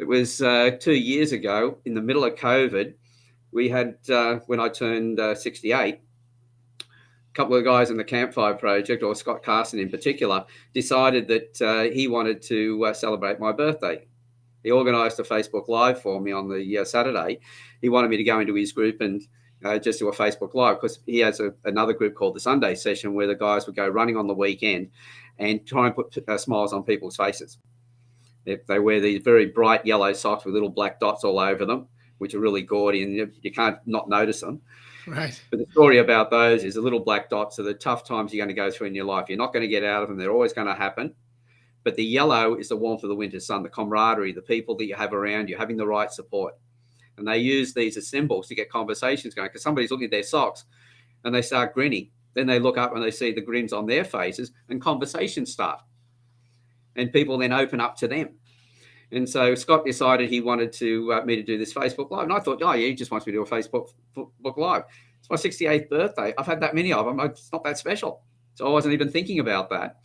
It was 2 years ago in the middle of COVID. We had, when I turned 68, a couple of guys in the Campfire Project, or Scott Carson in particular, decided that he wanted to celebrate my birthday. He organised a Facebook Live for me on the Saturday. He wanted me to go into his group and just do a Facebook Live, because he has another group called the Sunday Session, where the guys would go running on the weekend and try and put smiles on people's faces. They wear these very bright yellow socks with little black dots all over them, which are really gaudy, and you can't not notice them. Right. But the story about those is the little black dots are the tough times you're going to go through in your life. You're not going to get out of them. They're always going to happen. But the yellow is the warmth of the winter sun, the camaraderie, the people that you have around you, having the right support. And they use these as symbols to get conversations going, because somebody's looking at their socks and they start grinning. Then they look up and they see the grins on their faces, and conversations start. And people then open up to them. And so Scott decided he wanted to me to do this Facebook Live. And I thought, oh, yeah, he just wants me to do a Facebook Live. It's my 68th birthday. I've had that many of them. It's not that special. So I wasn't even thinking about that.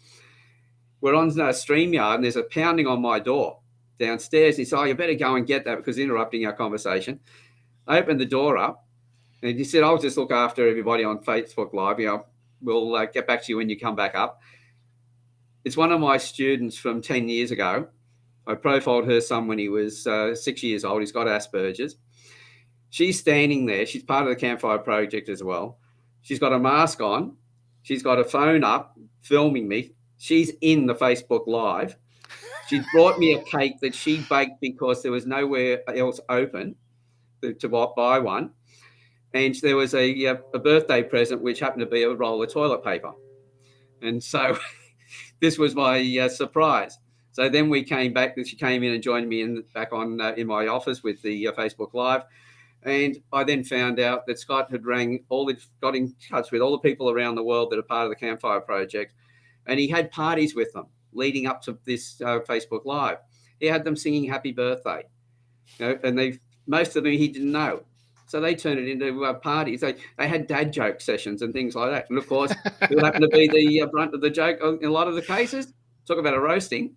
We're on StreamYard, and there's a pounding on my door downstairs. He said, oh, you better go and get that, because interrupting our conversation. I opened the door up, and he said, I'll just look after everybody on Facebook Live. We'll get back to you when you come back up. It's one of my students from 10 years ago. I profiled her son when he was 6 years old. He's got Asperger's. She's standing there. She's part of the Campfire Project as well. She's got a mask on. She's got a phone up filming me. She's in the Facebook Live. She brought me a cake that she baked because there was nowhere else open to buy one. And there was a birthday present, which happened to be a roll of toilet paper. And so this was my surprise. So then we came back. She came in and joined me back on in my office with the Facebook Live. And I then found out that Scott had got in touch with all the people around the world that are part of the Campfire Project. And he had parties with them leading up to this Facebook Live. He had them singing happy birthday. And most of them he didn't know. So they turned it into parties. They had dad joke sessions and things like that. And of course, it happened to be the brunt of the joke in a lot of the cases. Talk about a roasting.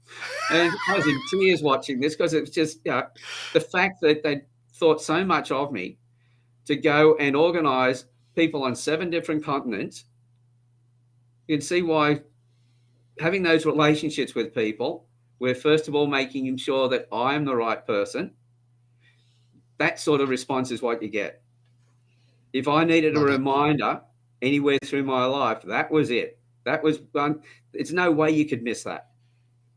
And I was in tears watching this, because it's just the fact that they thought so much of me to go and organise people on 7 different continents. You can see why having those relationships with people, where first of all making sure that I am the right person, that sort of response is what you get. If I needed a reminder anywhere through my life, that was it. That was it's no way you could miss that.